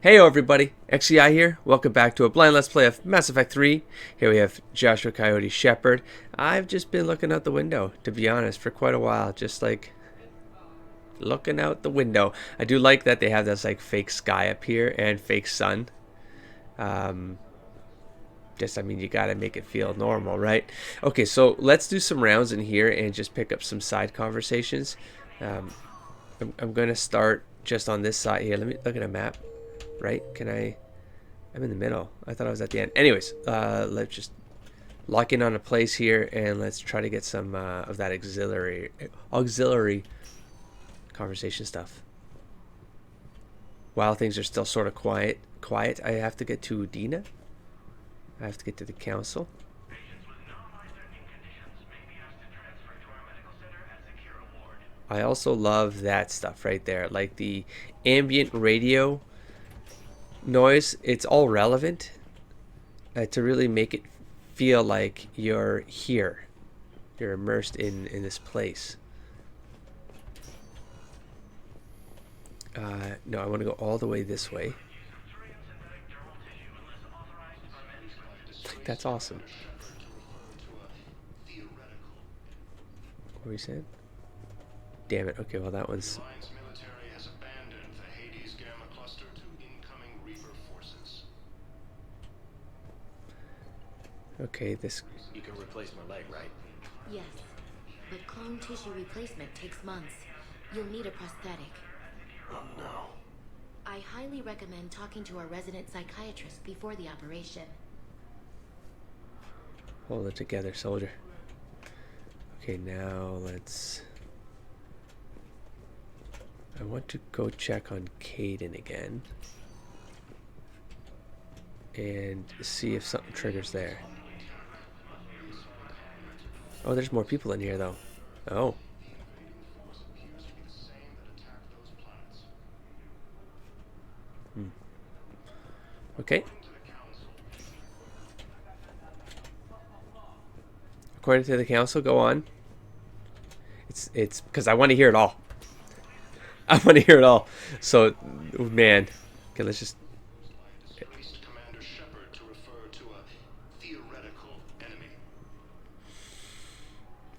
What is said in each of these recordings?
Hey everybody, XCI here. Welcome back to a blind let's play of Mass Effect 3. Here we have Joshua Coyote Shepherd. I've just been looking out the window, to be honest, for quite a while. Just like looking out the window. I do like that they have this like fake sky up here and fake sun. I mean, you gotta make it feel normal, right? Okay, so let's do some rounds in here and just pick up some side conversations. I'm gonna start just on this side here. Let me look at a map. Right? I'm in the middle. I thought I was at the end. Anyways, let's just lock in on a place here and let's try to get some of that auxiliary conversation stuff. While things are still sort of quiet, I have to get to Udina. I have to get to the council. I also love that stuff right there, like the ambient radio noise. It's all relevant to really make it feel like you're here, you're immersed in this place. No, I want to go all the way this way. That's awesome. What were you saying? Damn it. Okay, well that one's okay. This you can replace my leg, right? Yes, but clone tissue replacement takes months. You'll need a prosthetic. Oh no. I highly recommend talking to our resident psychiatrist before the operation. hold it together, soldier. Okay, now I want to go check on Caden again and see if something triggers there. Oh, there's more people in here though. Oh. Okay. According to the council, go on. It's because I want to hear it all. I want to hear it all. So, man. Okay, let's just. Commander Shepard to refer to a theoretical enemy.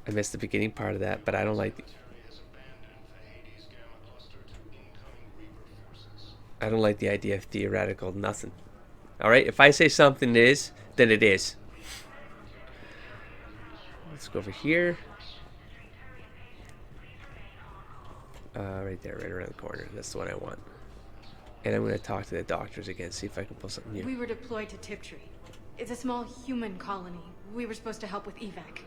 I missed the beginning part of that, but I don't like. I don't like the idea of theoretical nothing. All right, if I say something is, then it is. Let's go over here. Right there, right around the corner. That's the one I want. And I'm going to talk to the doctors again, see if I can pull something new. We were deployed to Tiptree. It's a small human colony. We were supposed to help with evac.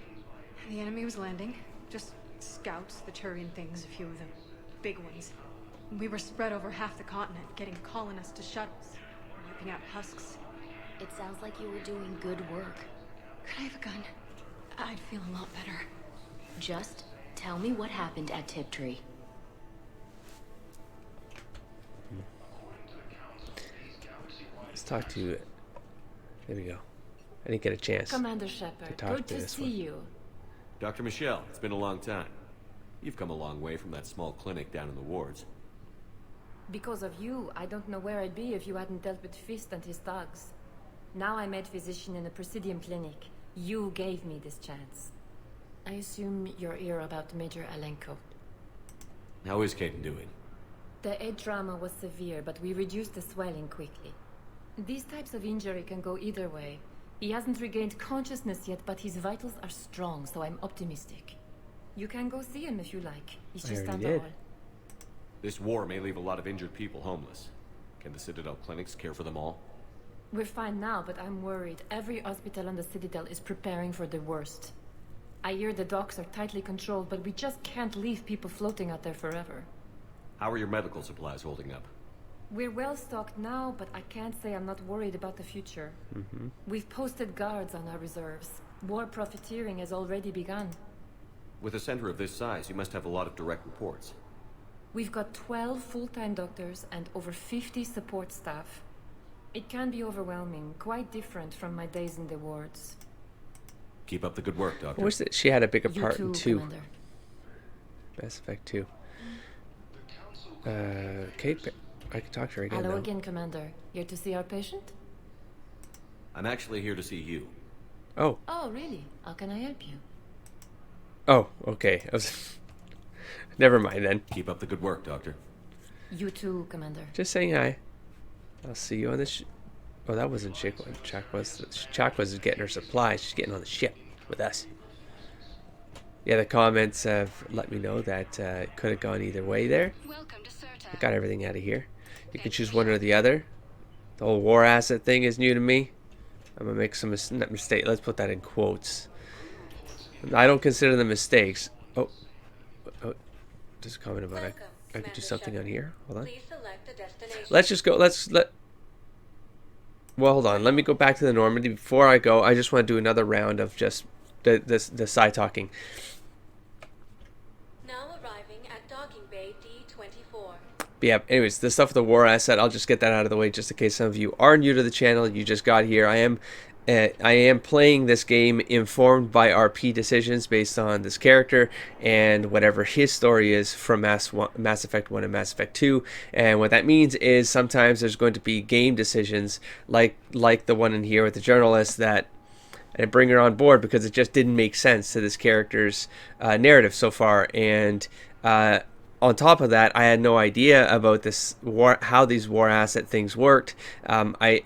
The enemy was landing. Just scouts, the Turian things, a few of them. Big ones. We were spread over half the continent, getting colonists to shuttles, wiping out husks. It sounds like you were doing good work. Could I have a gun? I'd feel a lot better. Just tell me what happened at Tiptree. Let's talk to. There we go. I didn't get a chance. Commander Shepard, good to see you. Dr. Michelle, it's been a long time. You've come a long way from that small clinic down in the wards. Because of you, I don't know where I'd be if you hadn't dealt with Fist and his thugs. Now I'm head physician in a Presidium clinic. You gave me this chance. I assume you're here about Major Alenko. How is Caden doing? The head trauma was severe, but we reduced the swelling quickly. These types of injury can go either way. He hasn't regained consciousness yet, but his vitals are strong, so I'm optimistic. You can go see him if you like. He's just down the hall. This war may leave a lot of injured people homeless. Can the Citadel clinics care for them all? We're fine now, but I'm worried. Every hospital on the Citadel is preparing for the worst. I hear the docks are tightly controlled, but we just can't leave people floating out there forever. How are your medical supplies holding up? We're well stocked now, but I can't say I'm not worried about the future. We've posted guards on our reserves. War profiteering has already begun. With a center of this size, you must have a lot of direct reports. We've got 12 full-time doctors and over 50 support staff. It can be overwhelming, quite different from my days in the wards. Keep up the good work, Doctor. I wish that she had a bigger You part too, in 2. Commander. Mass Effect 2. Okay, I can talk to her again. Hello though. again, Commander. Here to see our patient? I'm actually here to see you. Oh. Oh, really? How can I help you? Oh, okay. I was never mind then. Keep up the good work, Doctor. You too, Commander. Just saying hi. I'll see you on the oh, that wasn't Chick. Chuck was getting her supplies. She's getting on the ship with us. Yeah, the comments have let me know that it could have gone either way there. Welcome to Citadel. I got everything out of here. You can choose one or the other. The whole war asset thing is new to me. I'm gonna make some mistake. Let's put that in quotes. I don't consider them mistakes. Oh, just a comment about it. I could do something on here. Hold on. Please select a destination. Let's just go. Well, hold on. Let me go back to the Normandy. Before I go, I just want to do another round of just the side talking. Now arriving at docking bay D24. But yeah, anyways, the stuff with the war asset, I'll just get that out of the way just in case some of you are new to the channel. You just got here. I am playing this game informed by RP decisions based on this character and whatever his story is from Mass Effect 1 and Mass Effect 2. And what that means is sometimes there's going to be game decisions like the one in here with the journalist that I bring her on board because it just didn't make sense to this character's narrative so far. And on top of that, I had no idea about this how these war asset things worked. My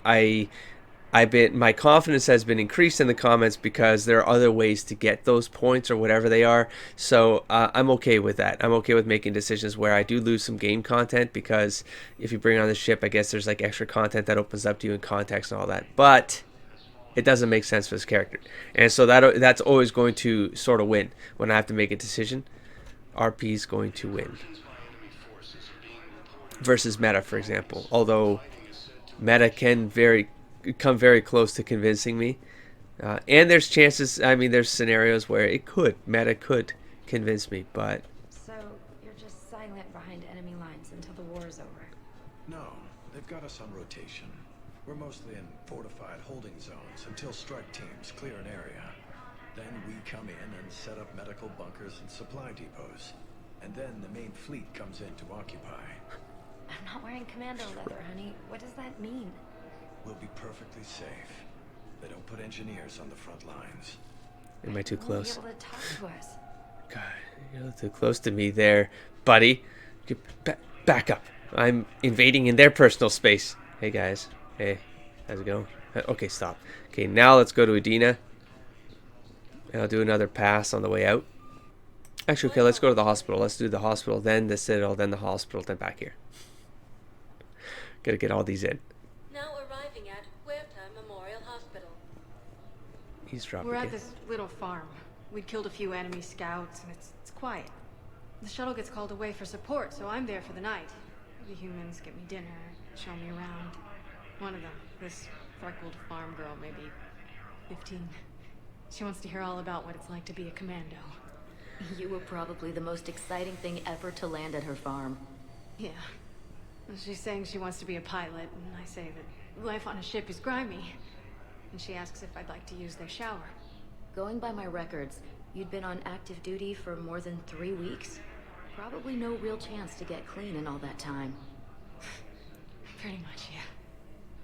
confidence has been increased in the comments because there are other ways to get those points or whatever they are. So I'm okay with that. I'm okay with making decisions where I do lose some game content because if you bring on the ship, I guess there's like extra content that opens up to you in context and all that. But it doesn't make sense for this character. And so that's always going to sort of win when I have to make a decision. RP is going to win. Versus Meta, for example. Although Meta can come very close to convincing me. And there's chances, I mean, there's scenarios where Meta could convince me, but... So, you're just silent behind enemy lines until the war is over? No, they've got us on rotation. We're mostly in fortified holding zones until strike teams clear an area. Then we come in and set up medical bunkers and supply depots. And then the main fleet comes in to occupy. I'm not wearing commando leather, honey. What does that mean? We'll be perfectly safe. They don't put engineers on the front lines. Am I too close? Won't be able to talk to us. God, you're a little too close to me there, buddy. Back up. I'm invading in their personal space. Hey, guys. Hey, how's it going? Okay, stop. Okay, now let's go to Udina. And I'll do another pass on the way out. Actually, okay, let's go to the hospital. Let's do the hospital, then the Citadel, then the hospital, then back here. Gotta get all these in. Now arriving at Huerta Memorial Hospital. Eavesdrop We're again. at this little farm. We'd killed a few enemy scouts, and it's quiet. The shuttle gets called away for support, so I'm there for the night. The humans get me dinner, show me around. One of them, this freckled farm girl, maybe 15. She wants to hear all about what it's like to be a commando. You were probably the most exciting thing ever to land at her farm. Yeah. She's saying she wants to be a pilot, and I say that life on a ship is grimy. And she asks if I'd like to use their shower. Going by my records, you'd been on active duty for more than 3 weeks. Probably no real chance to get clean in all that time. Pretty much, yeah.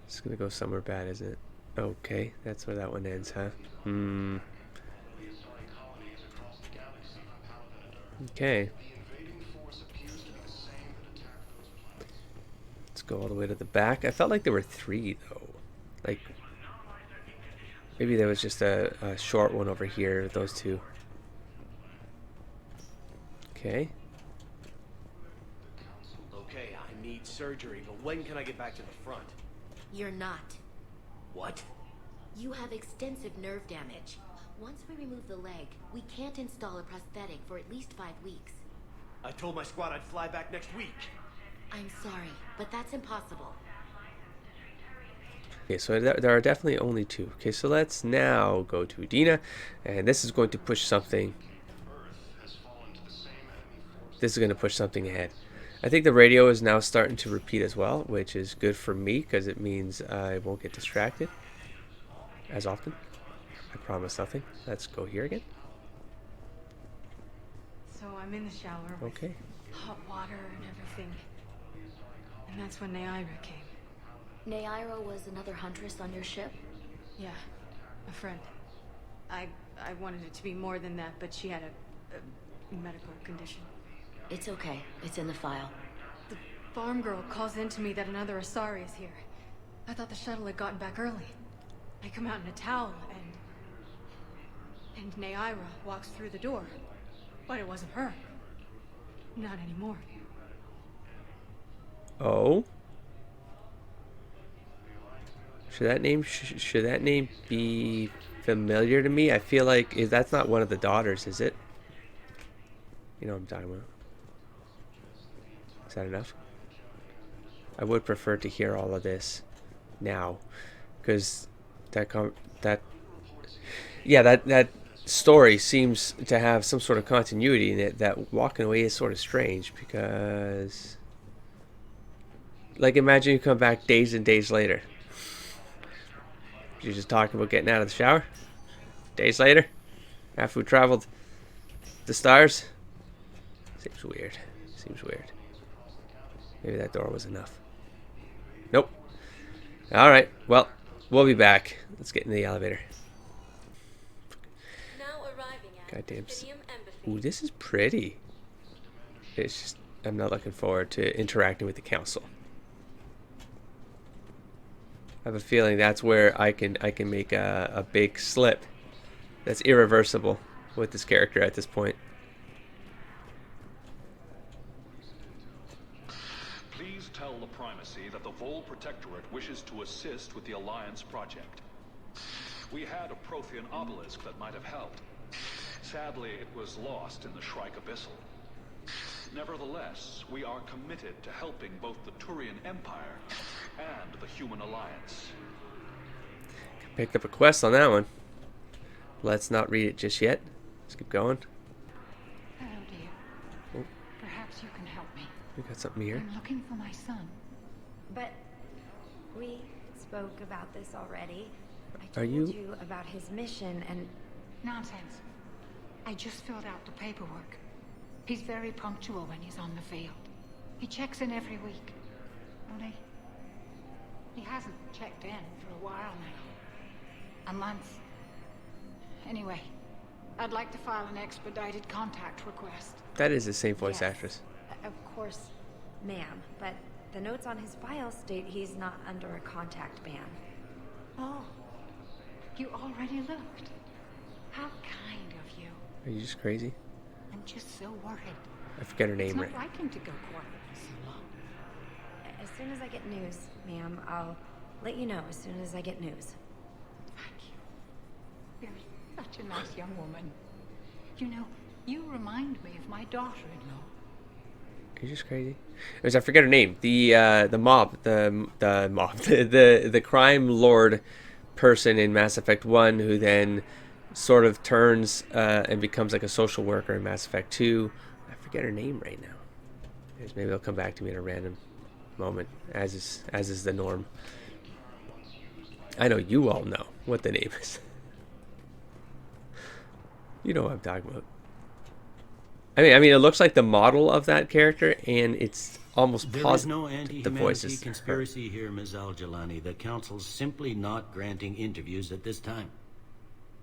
It's gonna go somewhere bad, isn't it? Okay, that's where that one ends, huh? Okay. Let's go all the way to the back. I felt like there were 3, though. Like, maybe there was just a short one over here, those 2. Okay. Okay, I need surgery, but when can I get back to the front? You're not. What? You have extensive nerve damage. Once we remove the leg, we can't install a prosthetic for at least 5 weeks. I told my squad I'd fly back next week. I'm sorry, but that's impossible. Okay, so there are definitely only 2. Okay, so let's now go to Udina, and this is going to push something. This is going to push something ahead. I think the radio is now starting to repeat as well, which is good for me because it means I won't get distracted as often. I promise nothing. Let's go here again. So I'm in the shower with Okay. hot water and everything. And that's when Neaira came. Neaira was another huntress on your ship? Yeah, a friend. I wanted it to be more than that, but she had a medical condition. It's okay. It's in the file. The farm girl calls in to me that another Asari is here. I thought the shuttle had gotten back early. I come out in a towel, and Neaira walks through the door. But it wasn't her. Not anymore. Oh? Should that name be familiar to me? I feel like that's not one of the daughters, is it? You know what I'm talking about. Is that enough? I would prefer to hear all of this now, because that story seems to have some sort of continuity in it. That walking away is sort of strange, because, like, imagine you come back days and days later. You're just talking about getting out of the shower. Days later, after we traveled the stars. Seems weird. Seems weird. Maybe that door was enough. Nope. Alright, well, we'll be back. Let's get in the elevator. Now arriving at Goddamn. Stadium Embassy. Ooh, this is pretty. It's just, I'm not looking forward to interacting with the council. I have a feeling that's where I can make a big slip that's irreversible with this character at this point. Please tell the Primacy that the Vol Protectorate wishes to assist with the Alliance project. We had a Prothean obelisk that might have helped. Sadly, it was lost in the Shrike Abyssal. Nevertheless, we are committed to helping both the Turian Empire and the Human Alliance. Picked up a quest on that one. Let's not read it just yet. Let's keep going. Hello, dear. Oh. Perhaps you can help me. We got something here. I'm looking for my son. But we spoke about this already. I Are told you- you about his mission and... Nonsense. I just filled out the paperwork. He's very punctual when he's on the field. He checks in every week. Only, he hasn't checked in for a while now. A month. Anyway, I'd like to file an expedited contact request. That is the same voice Yes, actress. Of course, ma'am. But the notes on his file state he's not under a contact ban. Oh, you already looked. How kind of you. Are you just crazy? I'm just so worried. I forget her It's name not right. like him to go quiet for so long. As soon as I get news, ma'am, I'll let you know as soon as I get news. Thank you. You're such a nice young woman. You know, you remind me of my daughter-in-law. Are you just crazy? I forget her name. The mob, the crime lord person in Mass Effect 1 who then sort of turns and becomes like a social worker in Mass Effect 2. I forget her name right now. Maybe it'll come back to me in a random moment, as is the norm. I know you all know what the name is. You know what I'm talking about. I mean, it looks like the model of that character, and it's almost There is positive no the anti-humanity voice is her. conspiracy here, Ms. Al-Jilani. The Council's simply not granting interviews at this time.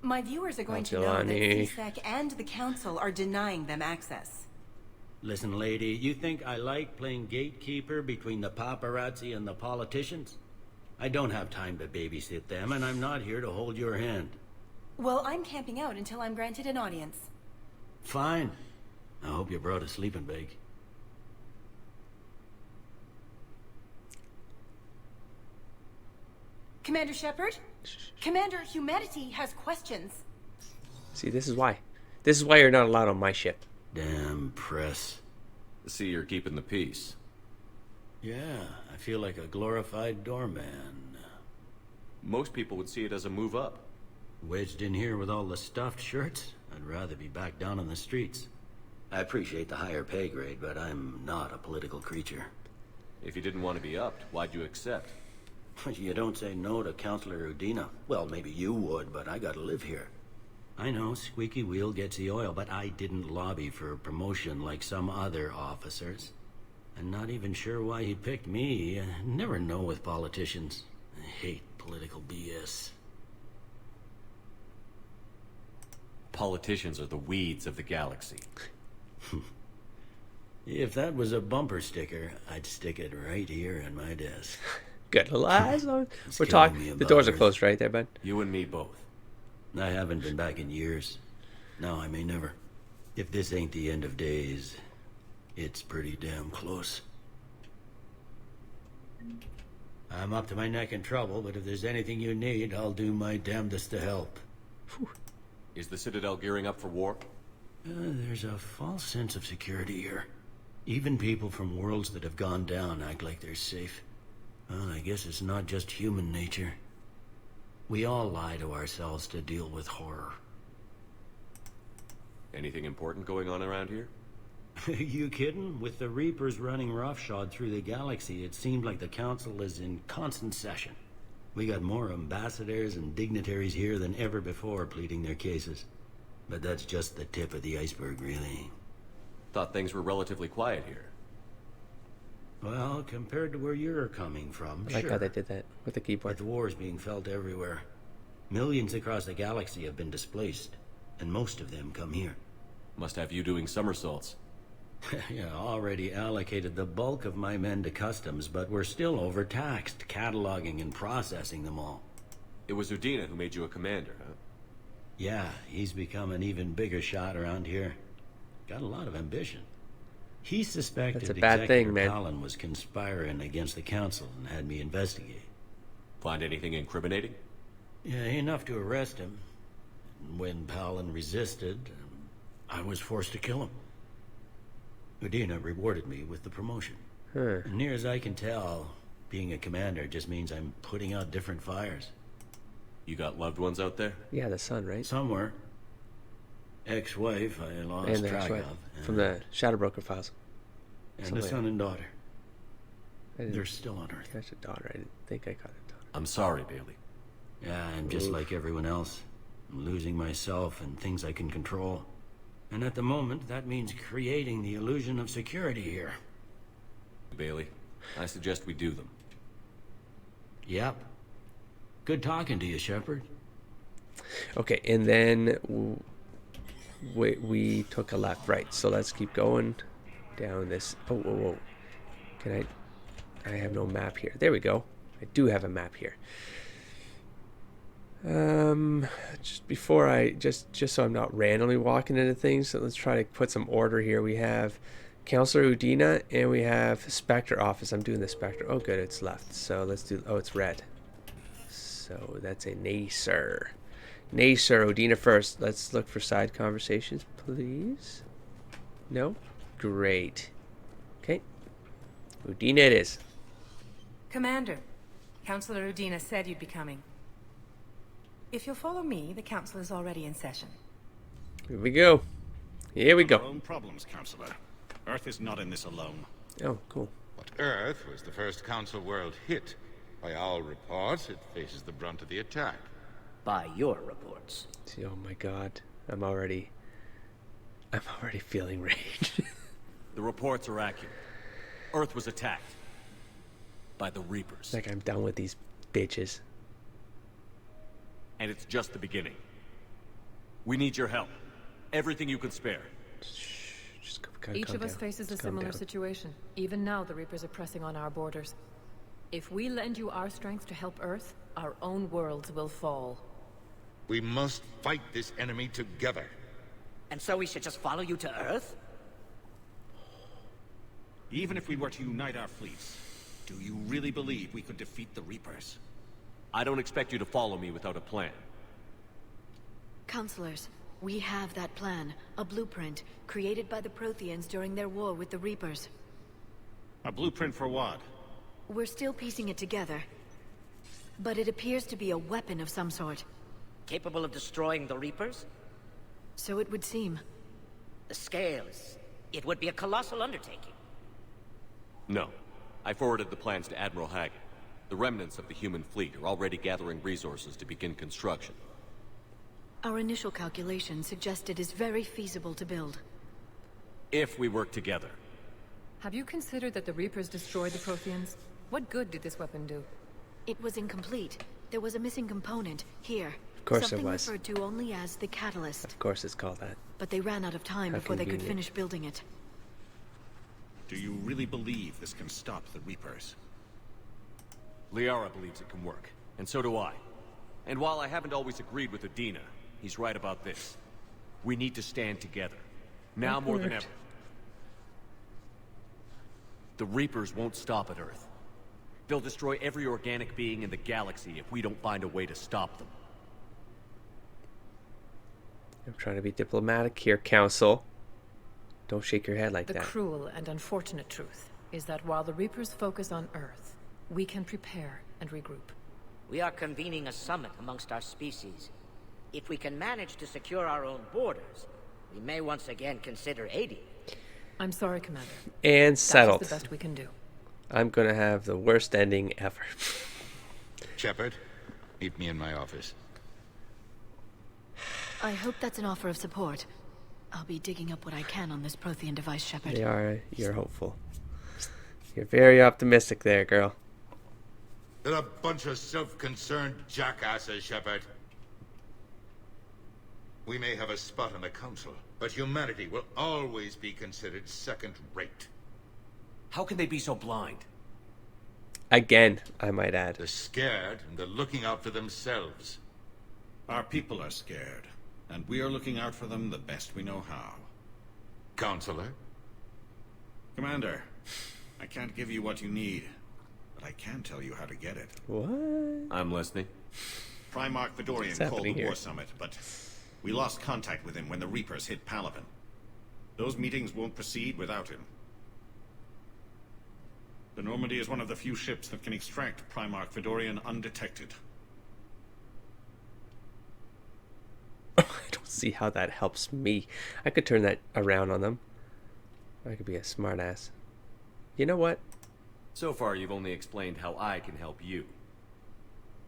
My viewers are going to know that Al-Jilani. CSEC and the Council are denying them access. Listen, lady, you think I like playing gatekeeper between the paparazzi and the politicians? I don't have time to babysit them, and I'm not here to hold your hand. Well, I'm camping out until I'm granted an audience. Fine. I hope you brought a sleeping bag. Commander Shepard? Commander, humanity has questions. See, this is why. This is why you're not allowed on my ship. Damn press. See, you're keeping the peace. Yeah, I feel like a glorified doorman. Most people would see it as a move up. Wedged in here with all the stuffed shirts? I'd rather be back down on the streets. I appreciate the higher pay grade, but I'm not a political creature. If you didn't want to be upped, why'd you accept? You don't say no to Counselor Udina. Well, maybe you would, but I gotta live here. I know, squeaky wheel gets the oil, but I didn't lobby for a promotion like some other officers. I'm not even sure why he picked me. I never know with politicians. I hate political BS. Politicians are the weeds of the galaxy. If that was a bumper sticker, I'd stick it right here on my desk. Good. We're talking. The doors are closed right there, bud. You and me both. I haven't been back in years. No, I may never. If this ain't the end of days, it's pretty damn close. I'm up to my neck in trouble, but if there's anything you need, I'll do my damnedest to help. Whew. Is the Citadel gearing up for war? There's a false sense of security here. Even people from worlds that have gone down act like they're safe. Well, I guess it's not just human nature. We all lie to ourselves to deal with horror. Anything important going on around here? You kidding? With the Reapers running roughshod through the galaxy, it seemed like the Council is in constant session. We got more ambassadors and dignitaries here than ever before pleading their cases. But that's just the tip of the iceberg, really. Thought things were relatively quiet here. Well, compared to where you're coming from, I like how they did that with the keyboard. But the war's being felt everywhere. Millions across the galaxy have been displaced, and most of them come here. Must have you doing somersaults. Yeah, already allocated the bulk of my men to customs, but we're still overtaxed, cataloging and processing them all. It was Udina who made you a commander, huh? Yeah, he's become an even bigger shot around here. Got a lot of ambition. He suspected That's a bad thing, man. Palin was conspiring against the Council and had me investigate. Find anything incriminating? Yeah, enough to arrest him. When Palin resisted, I was forced to kill him. Udina rewarded me with the promotion. Near as I can tell, being a commander just means I'm putting out different fires. You got loved ones out there? Yeah, the son, right? Somewhere. Ex-wife I lost track of. From the Shadow Broker files. And a son and daughter. They're still on Earth. Catch a daughter. I didn't think I caught a daughter. I'm sorry, Bailey. Yeah, I'm just like everyone else. I'm losing myself and things I can control. And at the moment, that means creating the illusion of security here. Bailey, I suggest we do them. Yep. Good talking to you, Shepard. Okay, and then we took a left, right. So let's keep going down this. Oh, whoa, whoa. Can I have no map here. There we go. I do have a map here. Just before just so I'm not randomly walking into things, so let's try to put some order here. We have Counselor Udina and we have Spectre office. I'm doing the Spectre. Oh, good, it's left. So let's do. Oh, it's red. So that's a nay, sir. Nay, sir. Udina first. Let's look for side conversations, please. No, great. Okay, Udina it is. Commander, Counselor Udina said you'd be coming. If you'll follow me, the council is already in session. Here we go. Here we go. Our own problems, Counselor. Earth is not in this alone. Oh, cool. But Earth was the first Council world hit. By all reports, it faces the brunt of the attack. By your reports. See, oh my God, I'm already feeling rage. The reports are accurate. Earth was attacked by the Reapers. Like I'm done with these bitches. And it's just the beginning. We need your help. Everything you can spare. Each of us faces a similar situation. Even now, the Reapers are pressing on our borders. If we lend you our strength to help Earth, our own worlds will fall. We must fight this enemy together. And so we should just follow you to Earth? Even if we were to unite our fleets, do you really believe we could defeat the Reapers? I don't expect you to follow me without a plan. Counselors, we have that plan. A blueprint, created by the Protheans during their war with the Reapers. A blueprint for what? We're still piecing it together. But it appears to be a weapon of some sort. Capable of destroying the Reapers? So it would seem. The scales. It would be a colossal undertaking. No. I forwarded the plans to Admiral Haggett. The remnants of the human fleet are already gathering resources to begin construction. Our initial calculations suggest it is very feasible to build. If we work together. Have you considered that the Reapers destroyed the Protheans? What good did this weapon do? It was incomplete. There was a missing component. Here. Of course Something there was. referred to only as the catalyst. Of course it's called that. But they ran out of time How before they could convenient. finish building it. Do you really believe this can stop the Reapers? Liara believes it can work, and so do I. And while I haven't always agreed with Udina, he's right about this. We need to stand together. Now more than ever. The Reapers won't stop at Earth. They'll destroy every organic being in the galaxy if we don't find a way to stop them. I'm trying to be diplomatic here, Council. Don't shake your head like The that. cruel and unfortunate truth is that while the Reapers focus on Earth, we can prepare and regroup. We are convening a summit amongst our species. If we can manage to secure our own borders, we may once again consider aiding. I'm sorry, Commander. And settled. That's the best we can do. I'm gonna have the worst ending ever. Shepard, meet me in my office. I hope that's an offer of support. I'll be digging up what I can on this Prothean device, Shepard. You're hopeful. You're very optimistic there, girl. They're a bunch of self-concerned jackasses, Shepard. We may have a spot on the council, but humanity will always be considered second-rate. How can they be so blind? Again, I might add. They're scared, and they're looking out for themselves. Our people are scared, and we are looking out for them the best we know how. Counselor? Commander, I can't give you what you need, but I can tell you how to get it. What? I'm listening. Primarch Fedorian What's called happening the here? War Summit, but we lost contact with him when the Reapers hit Palaven. Those meetings won't proceed without him. The Normandy is one of the few ships that can extract Primarch Fedorian undetected. I don't see how that helps me. I could turn that around on them. I could be a smartass. You know what? So far, you've only explained how I can help you.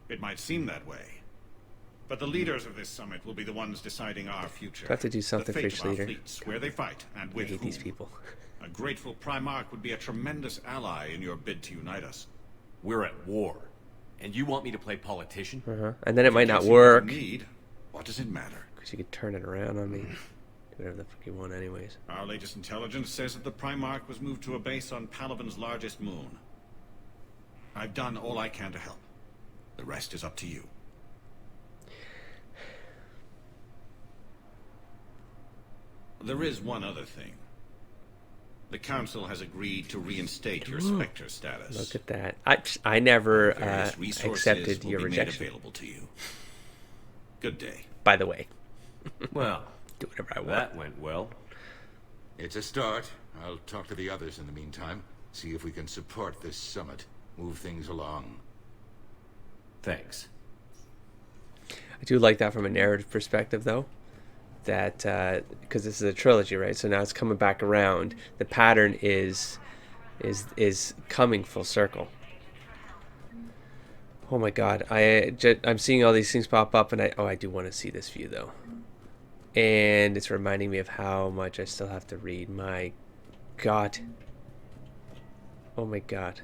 It might seem that way, but the leaders of this summit will be the ones deciding our future. I have to do something the for fate each of our leader. fleets, where they fight, and I with hate whom. these people. A grateful Primarch would be a tremendous ally in your bid to unite us. We're at war, and you want me to play politician? And then it might not In case you ever work. need, what does it matter? Because you could turn it around on me. Do whatever the fuck you want anyways. Our latest intelligence says that the Primarch was moved to a base on Palaven's largest moon. I've done all I can to help. The rest is up to you. There is one other thing. The Council has agreed to reinstate your Spectre status. Look at that. I never Various resources accepted will your be made rejection. available to you. Good day. By the way. Well, do whatever I want. That went well. It's a start. I'll talk to the others in the meantime. See if we can support this summit. Move things along. Thanks. I do like that from a narrative perspective, though. That, because this is a trilogy, right? So now it's coming back around. The pattern is coming full circle. Oh my god. I'm seeing all these things pop up, and I do want to see this view, though. And it's reminding me of how much I still have to read. My god. Oh my god.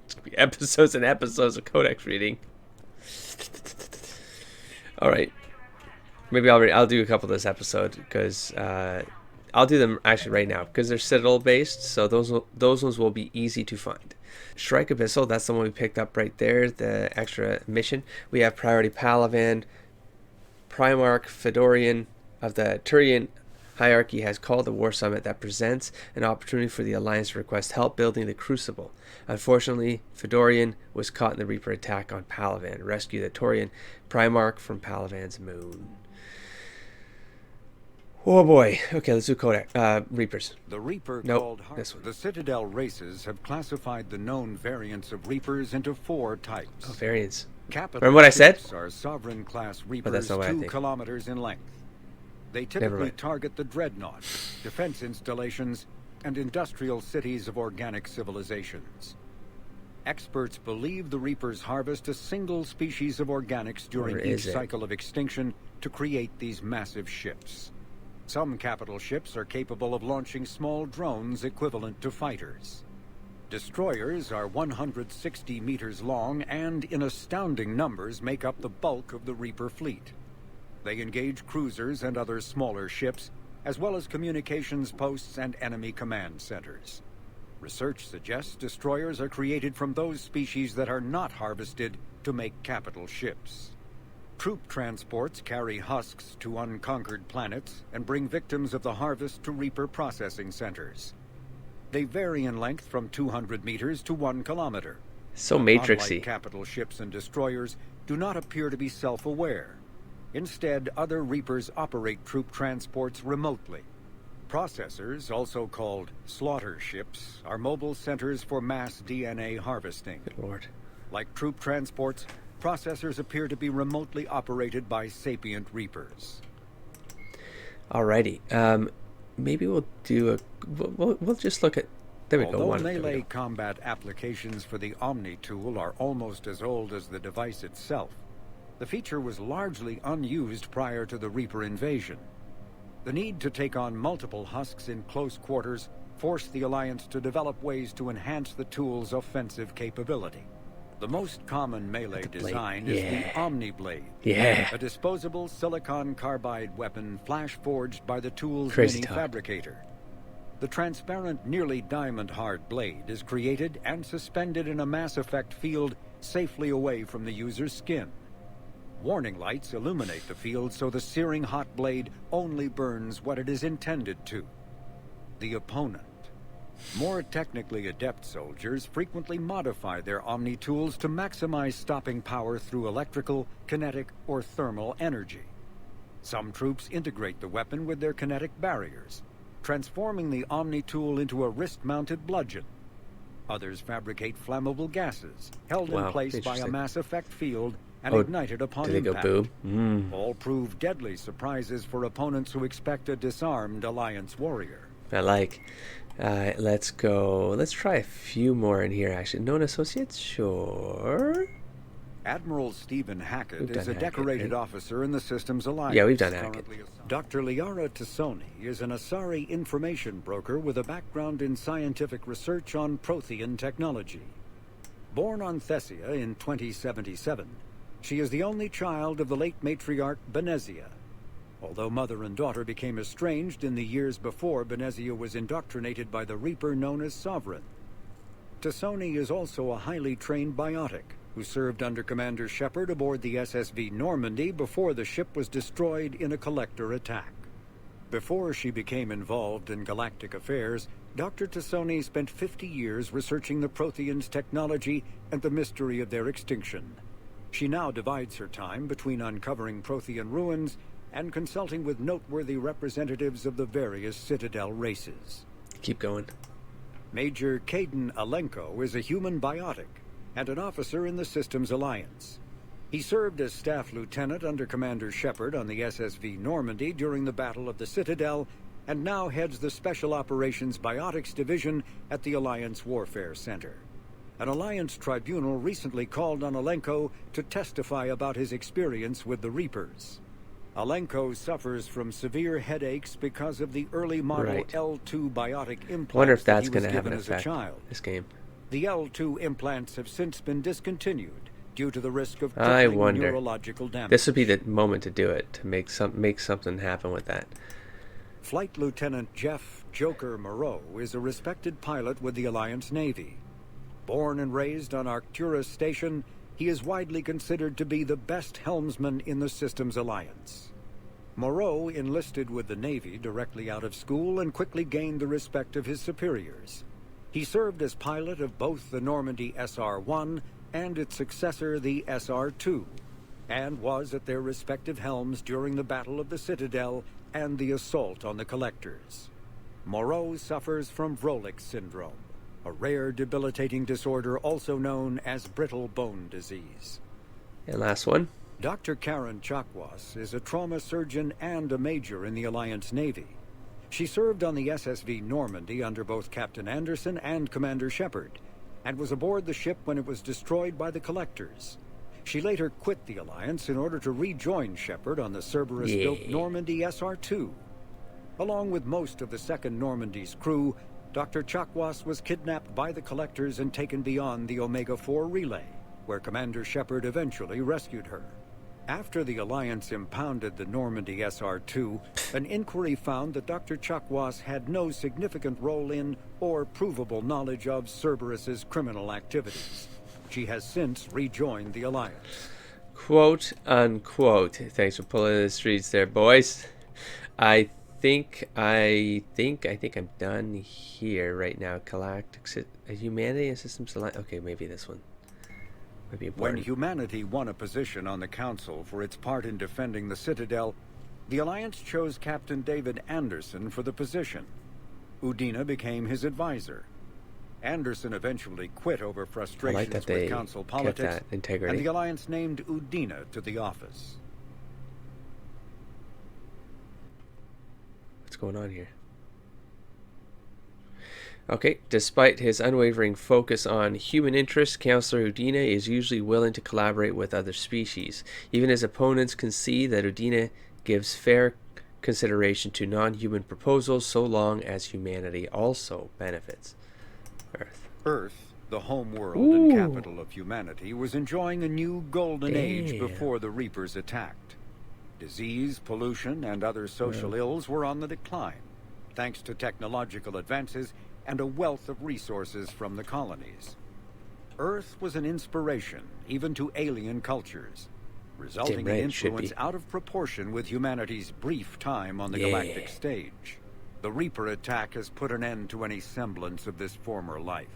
It's gonna be episodes and episodes of Codex reading. Alright. Maybe I'll do a couple this episode, because I'll do them actually right now, because they're Citadel based, so those ones will be easy to find. Strike Abyssal, that's the one we picked up right there, the extra mission. We have Priority Palaven. Primarch Fedorian of the Turian hierarchy has called the War Summit that presents an opportunity for the Alliance to request help building the Crucible. Unfortunately, Fedorian was caught in the Reaper attack on Palaven. Rescue the Turian Primarch from Palaven's moon. Oh boy. Okay, let's do Codex. Reapers. The Reaper Nope, called this one. The Citadel races have classified the known variants of Reapers into 4 types. Oh, variants. Capital Remember what I said? ships are sovereign-class But Reapers that's not what I 2 think. kilometers in length. They Never typically mind. target the dreadnoughts, defense installations, and industrial cities of organic civilizations. Experts believe the Reapers harvest a single species of organics during Where each is it? cycle of extinction to create these massive ships. Some capital ships are capable of launching small drones equivalent to fighters. Destroyers are 160 meters long and, in astounding numbers, make up the bulk of the Reaper fleet. They engage cruisers and other smaller ships, as well as communications posts and enemy command centers. Research suggests destroyers are created from those species that are not harvested to make capital ships. Troop transports carry husks to unconquered planets and bring victims of the harvest to Reaper processing centers. They vary in length from 200 meters to 1 kilometer. So matrixy. Unlike capital ships and destroyers, do not appear to be self-aware. Instead, other Reapers operate troop transports remotely. Processors, also called slaughter ships, are mobile centers for mass DNA harvesting. Good Lord. Like troop transports, processors appear to be remotely operated by sapient Reapers. Alrighty. Maybe we'll do a... We'll just look at... There we go. Although melee combat applications for the Omni tool are almost as old as the device itself, the feature was largely unused prior to the Reaper invasion. The need to take on multiple husks in close quarters forced the Alliance to develop ways to enhance the tool's offensive capability. The most common melee design is the Omni Blade, a disposable silicon carbide weapon flash-forged by the tool's mini-fabricator. The transparent, nearly diamond-hard blade is created and suspended in a mass effect field safely away from the user's skin. Warning lights illuminate the field so the searing hot blade only burns what it is intended to: the opponent. More technically adept soldiers frequently modify their Omni tools to maximize stopping power through electrical, kinetic, or thermal energy. Some troops integrate the weapon with their kinetic barriers, transforming the Omni tool into a wrist-mounted bludgeon. Others fabricate flammable gases, held in place by a mass effect field and ignited upon impact. All prove deadly surprises for opponents who expect a disarmed Alliance warrior. I like. Let's go. Let's try a few more in here, actually. Known associates? Sure. Admiral Stephen Hackett is a decorated officer in the Systems Alliance. Yeah, we've done Hackett. Dr. Liara Tassoni is an Asari information broker with a background in scientific research on Prothean technology. Born on Thessia in 2077, she is the only child of the late matriarch Benezia. Although mother and daughter became estranged in the years before Benezia was indoctrinated by the Reaper known as Sovereign. Tassoni is also a highly trained biotic who served under Commander Shepard aboard the SSV Normandy before the ship was destroyed in a collector attack. Before she became involved in galactic affairs, Dr. Tassoni spent 50 years researching the Protheans' technology and the mystery of their extinction. She now divides her time between uncovering Prothean ruins and consulting with noteworthy representatives of the various Citadel races. Keep going. Major Caden Alenko is a human biotic and an officer in the Systems Alliance. He served as staff lieutenant under Commander Shepard on the SSV Normandy during the Battle of the Citadel, and now heads the Special Operations Biotics Division at the Alliance Warfare Center. An Alliance tribunal recently called on Alenko to testify about his experience with the Reapers. Alenko suffers from severe headaches because of the early model L2 biotic implants. Wonder if that's going to have an effect this game. The L2 implants have since been discontinued due to the risk of neurological damage. This would be the moment to do it, to make something happen with that. Flight Lieutenant Jeff Joker Moreau is a respected pilot with the Alliance Navy. Born and raised on Arcturus Station, he is widely considered to be the best helmsman in the Systems Alliance. Moreau enlisted with the Navy directly out of school and quickly gained the respect of his superiors. He served as pilot of both the Normandy SR-1 and its successor, the SR-2, and was at their respective helms during the Battle of the Citadel and the assault on the Collectors. Moreau suffers from Vrolik syndrome, a rare debilitating disorder also known as brittle bone disease. And last one. Dr. Karen Chakwas is a trauma surgeon and a major in the Alliance Navy. She served on the SSV Normandy under both Captain Anderson and Commander Shepard, and was aboard the ship when it was destroyed by the Collectors. She later quit the Alliance in order to rejoin Shepard on the Cerberus-built Normandy SR-2. Along with most of the 2nd Normandy's crew, Dr. Chakwas was kidnapped by the Collectors and taken beyond the Omega-4 relay, where Commander Shepard eventually rescued her. After the Alliance impounded the Normandy SR-2, an inquiry found that Dr. Chakwas had no significant role in or provable knowledge of Cerberus's criminal activities. She has since rejoined the Alliance. Quote unquote. Thanks for pulling the streets there, boys. I think I'm done here right now. Galactic Humanity and Systems Alliance. Okay, maybe this one. When humanity won a position on the Council for its part in defending the Citadel, the Alliance chose Captain David Anderson for the position. Udina became his advisor. Anderson eventually quit over frustrations with Council politics, and the Alliance named Udina to the office. What's going on here? Okay, despite his unwavering focus on human interests, Counselor Udina is usually willing to collaborate with other species. Even his opponents can see that Udina gives fair consideration to non-human proposals so long as humanity also benefits. Earth, the home world and capital of humanity, was enjoying a new golden age before the Reapers attacked. Disease, pollution, and other social ills were on the decline, thanks to technological advances and a wealth of resources from the colonies. Earth was an inspiration even to alien cultures, resulting in influence out of proportion with humanity's brief time on the galactic stage. The Reaper attack has put an end to any semblance of this former life.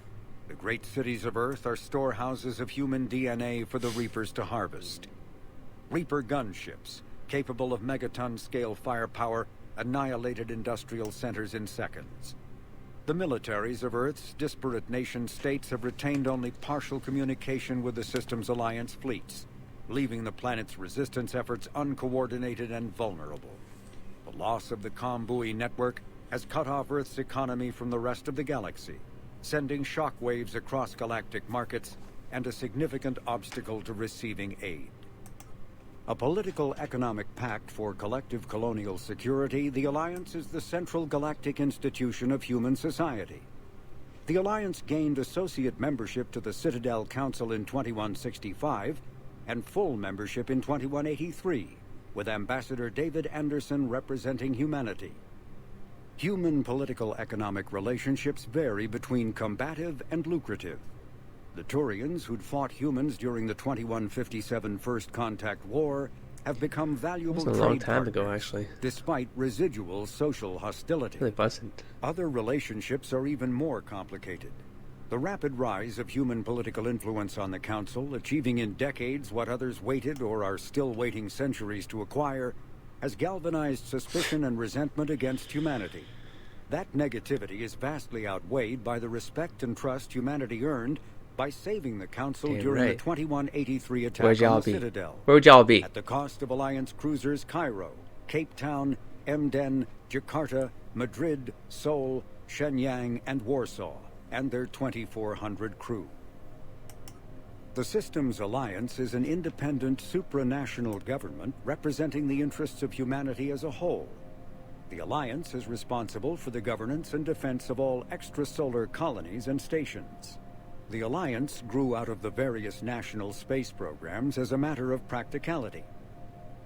The great cities of Earth are storehouses of human DNA for the Reapers to harvest. Reaper gunships, capable of megaton-scale firepower, annihilated industrial centers in seconds. The militaries of Earth's disparate nation-states have retained only partial communication with the Systems Alliance fleets, leaving the planet's resistance efforts uncoordinated and vulnerable. The loss of the Combui network has cut off Earth's economy from the rest of the galaxy, sending shockwaves across galactic markets and a significant obstacle to receiving aid. A political economic pact for collective colonial security, the Alliance is the central galactic institution of human society. The Alliance gained associate membership to the Citadel Council in 2165 and full membership in 2183, with Ambassador David Anderson representing humanity. Human political economic relationships vary between combative and lucrative. The Turians, who'd fought humans during the 2157 First Contact War, have become valuable trade partners. A long time ago, actually. Despite residual social hostility. Really wasn't. Other relationships are even more complicated. The rapid rise of human political influence on the Council, achieving in decades what others waited or are still waiting centuries to acquire, has galvanized suspicion and resentment against humanity. That negativity is vastly outweighed by the respect and trust humanity earned by saving the Council during the 2183 attack on the Citadel. Where would y'all be? At the cost of Alliance cruisers Cairo, Cape Town, Emden, Jakarta, Madrid, Seoul, Shenyang, and Warsaw, and their 2,400 crew. The Systems Alliance is an independent supranational government representing the interests of humanity as a whole. The Alliance is responsible for the governance and defense of all extrasolar colonies and stations. The Alliance grew out of the various national space programs as a matter of practicality.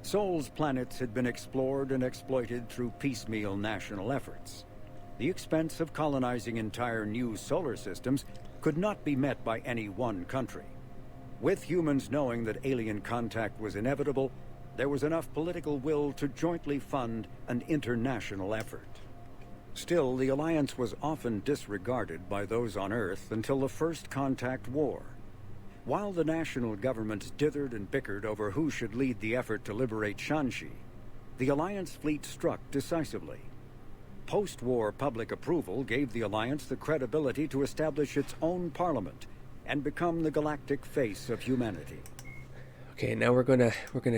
Sol's planets had been explored and exploited through piecemeal national efforts. The expense of colonizing entire new solar systems could not be met by any one country. With humans knowing that alien contact was inevitable, there was enough political will to jointly fund an international effort. Still, the Alliance was often disregarded by those on Earth until the First Contact War. While the national governments dithered and bickered over who should lead the effort to liberate Shanxi, the Alliance fleet struck decisively. Post-war public approval gave the Alliance the credibility to establish its own parliament and become the galactic face of humanity. Okay, now we're gonna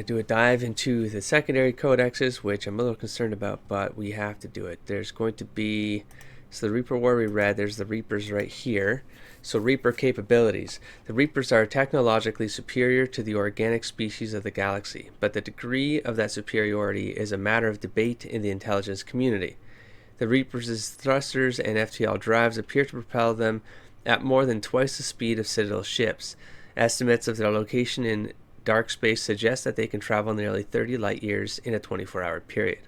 do a dive into the secondary codexes, which I'm a little concerned about, but we have to do it. There's going to be, so the Reaper War we read, there's the Reapers right here. So Reaper capabilities. The Reapers are technologically superior to the organic species of the galaxy, but the degree of that superiority is a matter of debate in the intelligence community. The Reapers' thrusters and FTL drives appear to propel them at more than twice the speed of Citadel ships. Estimates of their location in dark space suggest that they can travel nearly 30 light years in a 24-hour period.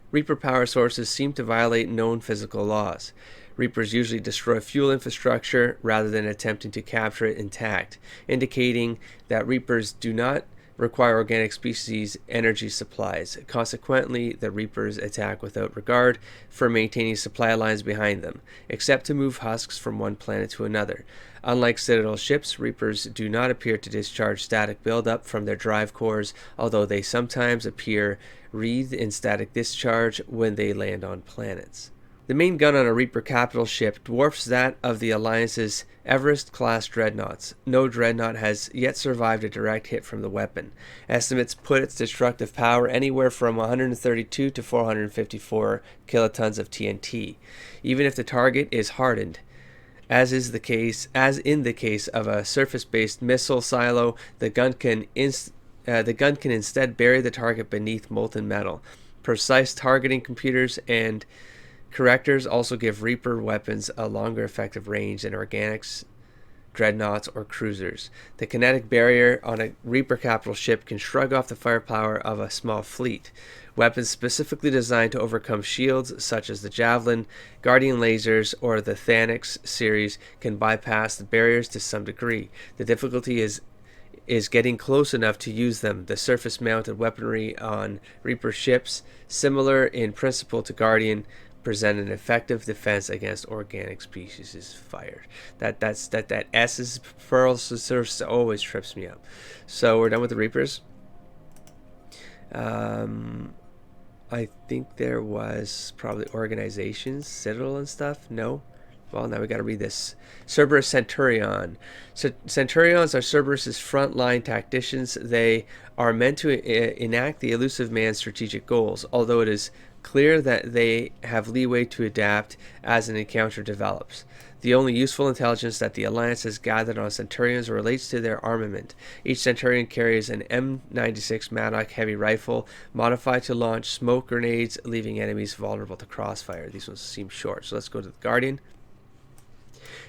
Reaper power sources seem to violate known physical laws. Reapers usually destroy fuel infrastructure rather than attempting to capture it intact, indicating that Reapers do not require organic species energy supplies. Consequently, the Reapers attack without regard for maintaining supply lines behind them, except to move husks from one planet to another. Unlike Citadel ships, Reapers do not appear to discharge static buildup from their drive cores, although they sometimes appear wreathed in static discharge when they land on planets. The main gun on a Reaper capital ship dwarfs that of the Alliance's Everest-class dreadnoughts. No dreadnought has yet survived a direct hit from the weapon. Estimates put its destructive power anywhere from 132 to 454 kilotons of TNT, even if the target is hardened. As in the case of a surface-based missile silo, the gun can instead bury the target beneath molten metal. Precise targeting computers and correctors also give Reaper weapons a longer effective range than organics, dreadnoughts, or cruisers. The kinetic barrier on a Reaper capital ship can shrug off the firepower of a small fleet. Weapons specifically designed to overcome shields, such as the Javelin, Guardian lasers, or the Thanix series, can bypass the barriers to some degree. The difficulty is getting close enough to use them. The surface-mounted weaponry on Reaper ships, similar in principle to Guardian, present an effective defense against organic species fired. That S's pearl source always trips me up. So we're done with the Reapers. I think there was probably organizations, Citadel and stuff. No. Well, now we got to read this. Cerberus Centurion. Centurions are Cerberus's frontline tacticians. They are meant to enact the elusive man's strategic goals, although it is clear that they have leeway to adapt as an encounter develops. The only useful intelligence that the Alliance has gathered on Centurions relates to their armament. Each Centurion carries an M96 Maddock heavy rifle modified to launch smoke grenades, leaving enemies vulnerable to crossfire. These ones seem short, so let's go to the Guardian.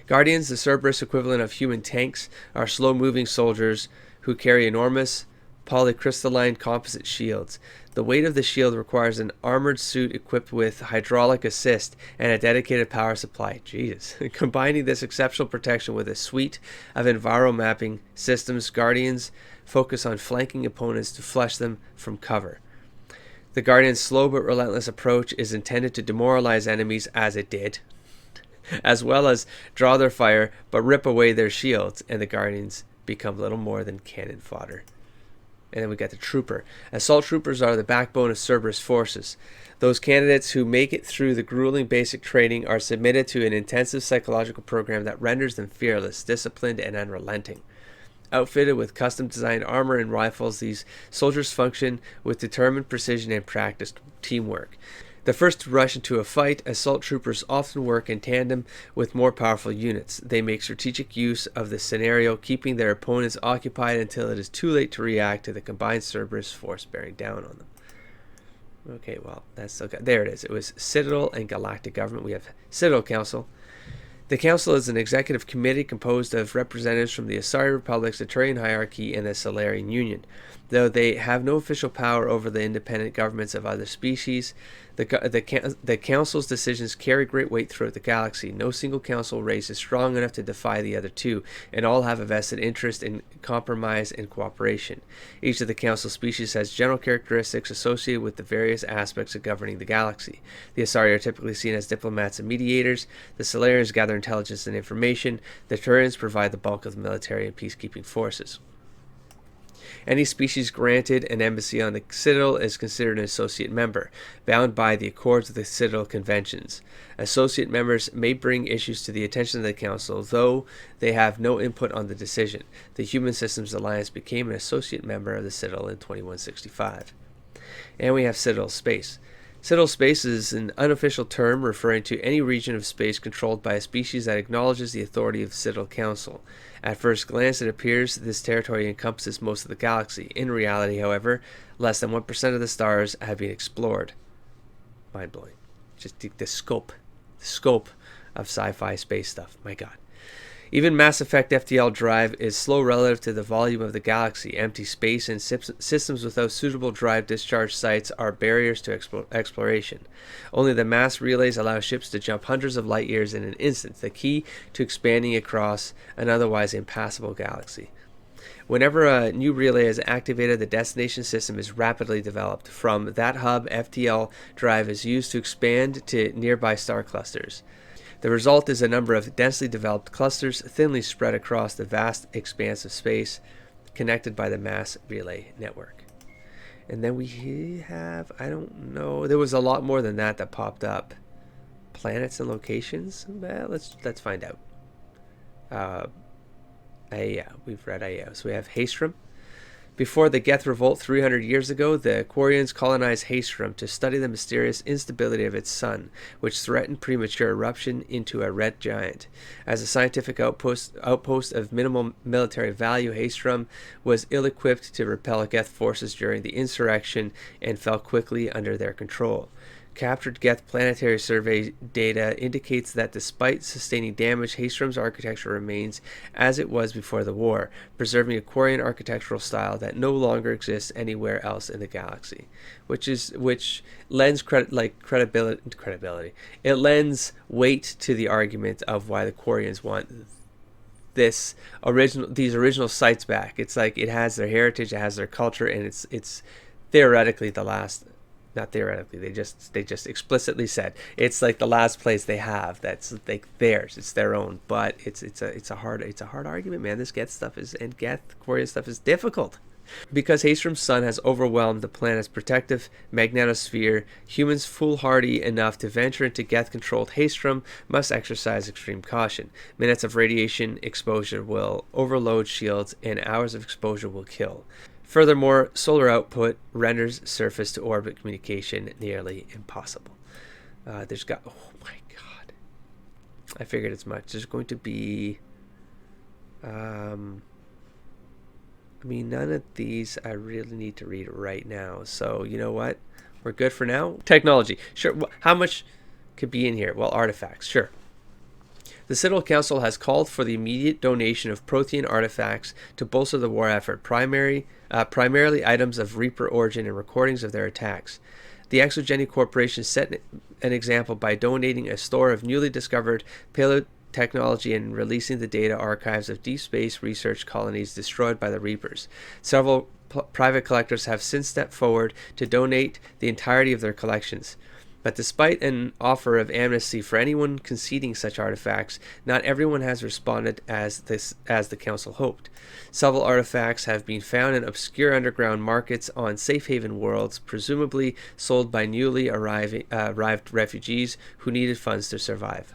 Guardians, the Cerberus equivalent of human tanks, are slow-moving soldiers who carry enormous polycrystalline composite shields. The weight of the shield requires an armored suit equipped with hydraulic assist and a dedicated power supply. Jesus. Combining this exceptional protection with a suite of enviromapping systems, Guardians focus on flanking opponents to flush them from cover. The Guardian's slow but relentless approach is intended to demoralize enemies, as it did, as well as draw their fire but rip away their shields, and the Guardians become little more than cannon fodder. And then we got the Trooper. Assault Troopers are the backbone of Cerberus forces. Those candidates who make it through the grueling basic training are submitted to an intensive psychological program that renders them fearless, disciplined, and unrelenting. Outfitted with custom-designed armor and rifles, these soldiers function with determined precision and practiced teamwork. The first to rush into a fight, assault troopers often work in tandem with more powerful units. They make strategic use of the scenario, keeping their opponents occupied until it is too late to react to the combined Cerberus force bearing down on them. Okay, well, that's still got, there it is. It was Citadel and Galactic Government. We have Citadel Council. The Council is an executive committee composed of representatives from the Asari Republic's Aturian hierarchy and the Solarian Union. Though they have no official power over the independent governments of other species, the Council's decisions carry great weight throughout the galaxy. No single council race is strong enough to defy the other two, and all have a vested interest in compromise and cooperation. Each of the Council species has general characteristics associated with the various aspects of governing the galaxy. The Asari are typically seen as diplomats and mediators. The Solarians gather intelligence and information. The Turians provide the bulk of the military and peacekeeping forces. Any species granted an embassy on the Citadel is considered an associate member, bound by the accords of the Citadel Conventions. Associate members may bring issues to the attention of the Council, though they have no input on the decision. The Human Systems Alliance became an associate member of the Citadel in 2165. And we have Citadel Space. Citadel Space is an unofficial term referring to any region of space controlled by a species that acknowledges the authority of the Citadel Council. At first glance, it appears this territory encompasses most of the galaxy. In reality, however, less than 1% of the stars have been explored. mind-blowing. Just the scope of sci-fi space stuff. My God. Even Mass Effect FTL drive is slow relative to the volume of the galaxy. Empty space and systems without suitable drive discharge sites are barriers to exploration. Only the mass relays allow ships to jump hundreds of light years in an instant, the key to expanding across an otherwise impassable galaxy. Whenever a new relay is activated, the destination system is rapidly developed. From that hub, FTL drive is used to expand to nearby star clusters. The result is a number of densely developed clusters thinly spread across the vast expanse of space, connected by the mass relay network. And then we have, I don't know, there was a lot more than that popped up. Planets and locations? Well, let's find out. We've read Aya. So we have Haestrom. Before the Geth revolt 300 years ago, the Quarians colonized Haestrom to study the mysterious instability of its sun, which threatened premature eruption into a red giant. As a scientific outpost of minimal military value, Haestrom was ill-equipped to repel Geth forces during the insurrection and fell quickly under their control. Captured Geth planetary survey data indicates that despite sustaining damage, Haestrom's architecture remains as it was before the war, preserving a Quarian architectural style that no longer exists anywhere else in the galaxy, which lends credibility. It lends weight to the argument of why the Quarians want these original sites back. It's like it has their heritage, it has their culture, and it's theoretically the last. Not theoretically, they just explicitly said it's like the last place they have that's like theirs. It's their own, but it's a hard argument, man. This Geth Quarian stuff is difficult because Haestrom's sun has overwhelmed the planet's protective magnetosphere. Humans foolhardy enough to venture into Geth-controlled Haestrom must exercise extreme caution. Minutes of radiation exposure will overload shields, and hours of exposure will kill. Furthermore, solar output renders surface-to-orbit communication nearly impossible. Oh my God. I figured as much. There's going to be... none of these I really need to read right now. So, you know what? We're good for now. Technology. Sure. How much could be in here? Well, artifacts. Sure. The Citadel Council has called for the immediate donation of Prothean artifacts to bolster the war effort, primarily items of Reaper origin and recordings of their attacks. The Exogeny Corporation set an example by donating a store of newly discovered payload technology and releasing the data archives of deep space research colonies destroyed by the Reapers. Several private collectors have since stepped forward to donate the entirety of their collections. But despite an offer of amnesty for anyone conceding such artifacts, not everyone has responded as the Council hoped. Several artifacts have been found in obscure underground markets on safe haven worlds, presumably sold by newly arrived refugees who needed funds to survive.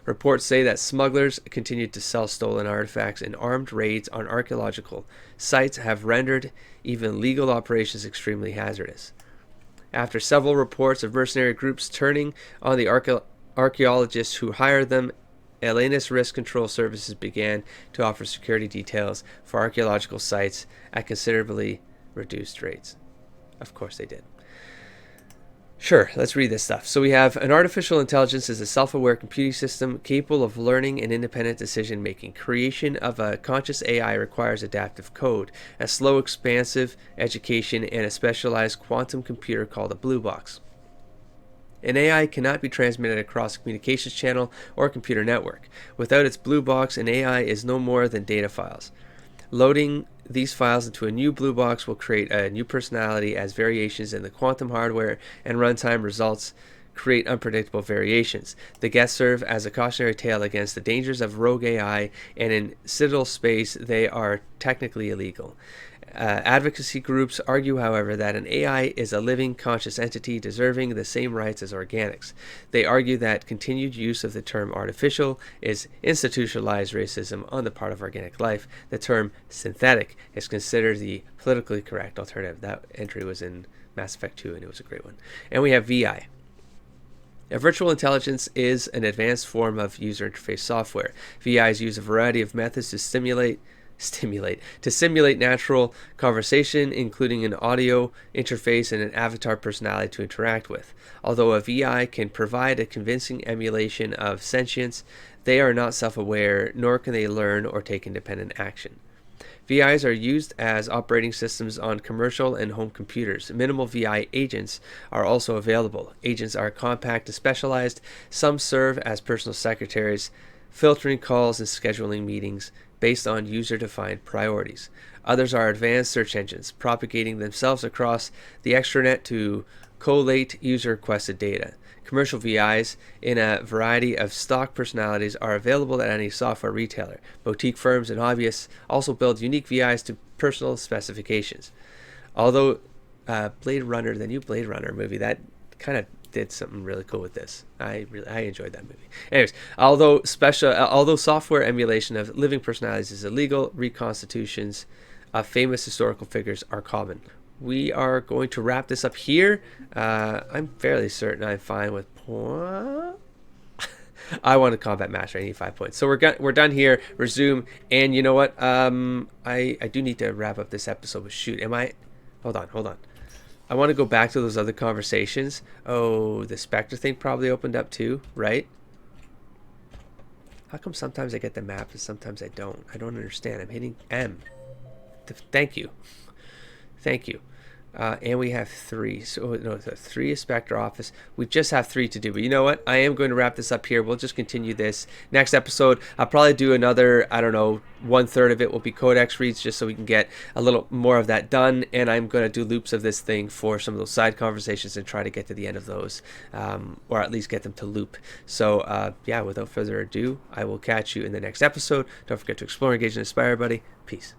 Reports say that smugglers continued to sell stolen artifacts, and armed raids on archaeological sites have rendered even legal operations extremely hazardous. After several reports of mercenary groups turning on the archaeologists who hired them, Elena's Risk Control Services began to offer security details for archaeological sites at considerably reduced rates. Of course they did. Sure, let's read this stuff. So we have an artificial intelligence is a self-aware computing system capable of learning and independent decision-making. Creation of a conscious AI requires adaptive code, a slow, expansive education, and a specialized quantum computer called a blue box. An AI cannot be transmitted across a communications channel or computer network. Without its blue box, an AI is no more than data files. Loading these files into a new blue box will create a new personality as variations in the quantum hardware and runtime results create unpredictable variations. The Geth serve as a cautionary tale against the dangers of rogue AI, and in Citadel space they are technically illegal. Advocacy groups argue, however, that an AI is a living, conscious entity deserving the same rights as organics. They argue that continued use of the term artificial is institutionalized racism on the part of organic life. The term synthetic is considered the politically correct alternative. That entry was in Mass Effect 2, and it was a great one. And we have VI. A virtual intelligence is an advanced form of user interface software. VIs use a variety of methods to simulate to simulate natural conversation, including an audio interface and an avatar personality to interact with. Although a VI can provide a convincing emulation of sentience, they are not self-aware, nor can they learn or take independent action. VIs are used as operating systems on commercial and home computers. Minimal VI agents are also available. Agents are compact and specialized. Some serve as personal secretaries, filtering calls and scheduling meetings based on user-defined priorities. Others are advanced search engines, propagating themselves across the extranet to collate user-requested data. Commercial VIs in a variety of stock personalities are available at any software retailer. Boutique firms and hobbyists also build unique VIs to personal specifications. Although the new Blade Runner movie, that kind of did something really cool with this. I enjoyed that movie. Anyways, although software emulation of living personalities is illegal, reconstitutions of famous historical figures are common. We are going to wrap this up here. I'm fairly certain I'm fine with I want a combat master. I need 5 points. So we're done here. Resume. And you know what? I do need to wrap up this episode. But shoot, hold on. I want to go back to those other conversations. Oh, the Spectre thing probably opened up too, right? How come sometimes I get the map and sometimes I don't? I don't understand. I'm hitting M. Thank you. And we have 3. So no, 3 is Spectre Office. We just have 3 to do. But you know what? I am going to wrap this up here. We'll just continue this next episode. I'll probably do another, I don't know, 1/3 of it will be Codex reads, just so we can get a little more of that done. And I'm going to do loops of this thing for some of those side conversations and try to get to the end of those, or at least get them to loop. So yeah, without further ado, I will catch you in the next episode. Don't forget to explore, engage, and inspire, buddy. Peace.